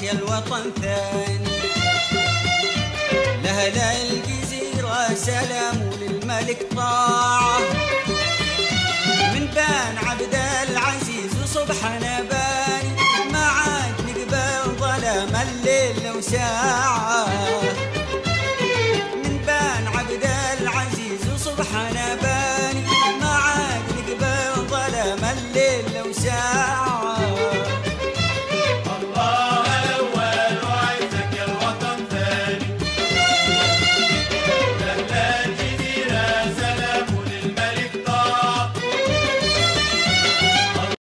يا الوطن ثاني. لأهل الجزيرة سلام وللملك طاعة، من بان عبد العزيز وصبحنا باني، ما عاد نقبل ظلام الليل لو ساعة.